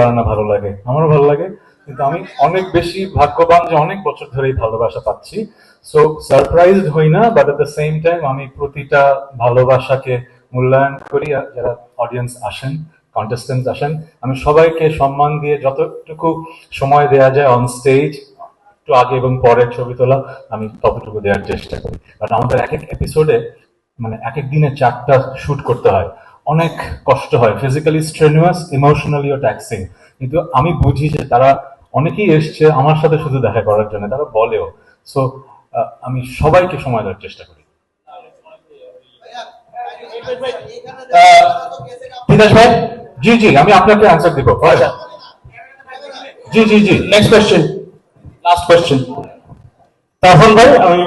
রান্না ভালো লাগে, আমারও ভালো লাগে, কিন্তু আমি অনেক বেশি ভাগ্যবান যে অনেক বছর ধরেই ভালোবাসা পাচ্ছি। সো সারপ্রাইজড হই না, but at the same time আমি প্রতিটা ভালোবাসাকে মূল্যায়ন করি। আর যারা অডিয়েন্স আসেন, কন্টেস্টেন্টস আসেন, আমি সবাইকে সম্মান দিয়ে যতটুকু সময় দেওয়া যায় অন স্টেজ, একটু আগে এবং পরে ছবি তোলা, আমি ততটুকু দেওয়ার চেষ্টা করি। কারণ আমাদের এক এক এপিসোডে মানে এক এক দিনে 4টা শুট করতে হয়, অনেক কষ্ট হয়, ফিজিক্যালি স্ট্রেনুয়াস, ইমোশনালিও ট্যাক্সিং। কিন্তু আমি বুঝি যে তারা অনেকেই এসছে আমার সাথে শুধু দেখা করার জন্য, তারা বলেও। সো আমি সবাইকে সময় দেওয়ার চেষ্টা করি। বিকাশ ভাই, জি জি, আমি আপনাকে আনসার দিব। জি জি জি, নেক্সট কোয়েশ্চেন, লাস্ট কোয়েশ্চেন। তাহলে ভাই, আমি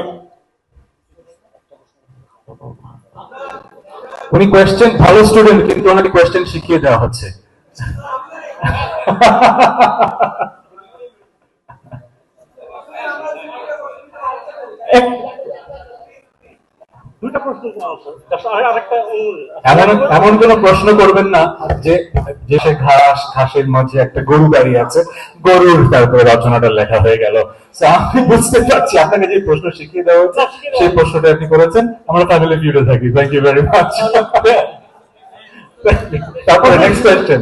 উনি কোয়েশ্চেন ভালো স্টুডেন্ট, কিন্তু ওনাকে কোয়েশ্চেন শিখিয়ে দেওয়া হচ্ছে। এমন এমন কোন প্রশ্ন করবেন না যে যে সে ঘাসের মাঝে একটা গরু দাঁড়িয়ে আছে, গরুর তারপরে রচনাটা লেখা হয়ে গেল। আমি বুঝতে পারছি আপনাকে যে প্রশ্ন শিখিয়ে দেওয়া হচ্ছে সেই প্রশ্নটা আপনি করেছেন। আমরা ফ্যামিলি ভিডিও থাকি। Thank you very much. তারপরে নেক্সট কোয়েশ্চেন।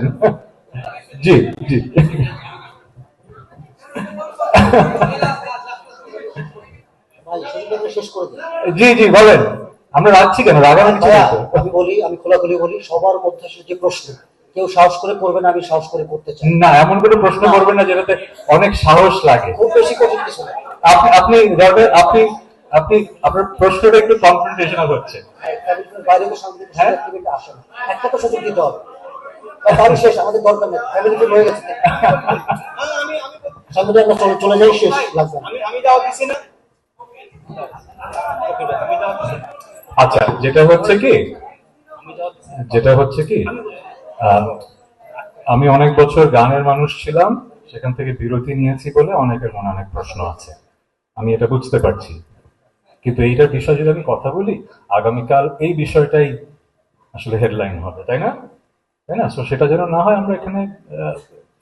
জি জি জি জি, বলেন। আমরা রাখছি কেন, রাগানো কিছু নেই তো। আমি বলি, আমি খোলাখুলি বলি, সবার মধ্যে যে প্রশ্ন কেউ সাহস করে করবে না, আমি সাহস করে করতে চাই না। এমন কোনো প্রশ্ন করবেন না যেটাতে অনেক সাহস লাগে। খুব বেশি কঠিন কিছু না। আপনি আপনি আপনি আপনি আপনার প্রশ্নটা একটু কনফ্রন্টেশনাল হচ্ছে। বাইরে তো সামনে আসে না, একটা তো সুযোগ দিতে হবে। বাড়ি শেষ, আমাদের দরকার নেই, ফ্যামিলি তো হয়ে গেছে। সামনে আমরা চলে যাই, শেষ লাগবে। আমি যাওয়া দিছি না। আচ্ছা, যেটা হচ্ছে কি, আমি অনেক বছর গানের মানুষ ছিলাম, সেখান থেকে বিরতি নিয়েছি বলে অনেকের মনে অনেক প্রশ্ন আছে, আমি এটা বুঝতে পারছি। কিন্তু এইটার বিষয়ে যদি আমি কথা বলি, আগামীকাল এই বিষয়টাই আসলে হেডলাইন হবে, তাই না? তাই না? সো সেটা যেন না হয়, আমরা এখানে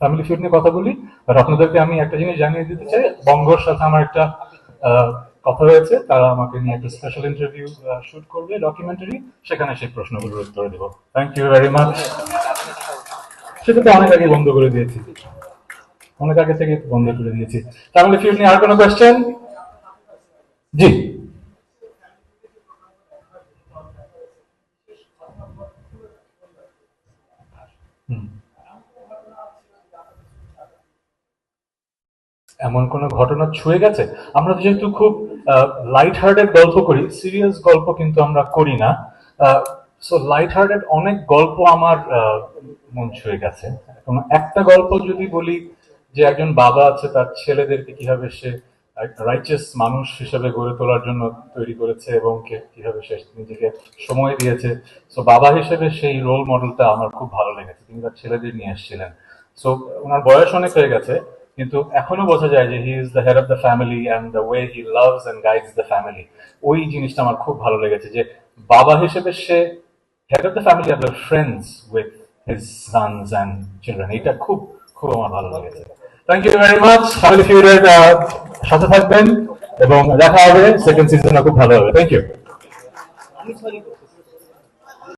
ফ্যামিলি ফিউড নিয়ে কথা বলি। আর আপনাদেরকে আমি একটা জিনিস জানিয়ে দিতে চাই, বঙ্গর সাথে আমার একটা কথা হয়েছে, তারা আমাকে নিয়ে একটা স্পেশাল ইন্টারভিউ শুট করবে, ডকুমেন্টারি, সেখানে সেই প্রশ্নগুলোর উত্তর দেবো। Thank you very much. সেটা তো অনেক আগে বন্ধ করে দিয়েছি, অনেক আগে থেকে বন্ধ করে দিয়েছি। ফ্যামিলি ফিউড নিয়ে আর কোনো কোয়েশ্চেন? জি। এমন কোন ঘটনা ছুঁয়ে গেছে? আমরা যেহেতু খুব লাইট হার্টেড গল্প করি, সিরিয়াস গল্প কিন্তু আমরা করি না। সো লাইট হার্টেড অনেক গল্প আমার মন ছুঁয়ে গেছে। একটা গল্প যদি বলি, যে একজন বাবা আছে, তার ছেলেদেরকে কিভাবে সে রাইচাস মানুষ হিসেবে গড়ে তোলার জন্য তৈরি করেছে এবং কিভাবে সে নিজেকে সময় দিয়েছে। সো বাবা হিসেবে সেই রোল মডেলটা আমার খুব ভালো লেগেছে। তিনি তার ছেলেদের নিয়ে এসেছিলেন। সো ওনার বয়স অনেক হয়ে গেছে, কিন্তু এখনো বোঝা যায় যে he is the head of the family and the way he loves and guides the family. ওই জিনিসটা আমার খুব ভালো লেগেছে, যে বাবা হিসেবে সে হেড অফ দ্য ফ্যামিলি আর the friends with his sons and children. এটা খুব খুব আমার ভালো লেগেছে। Thank you very much. Family ফিউডের সাথে থাকবেন এবং দেখা হবে, সেকেন্ড সিজনে খুব ভালো হবে। Thank you.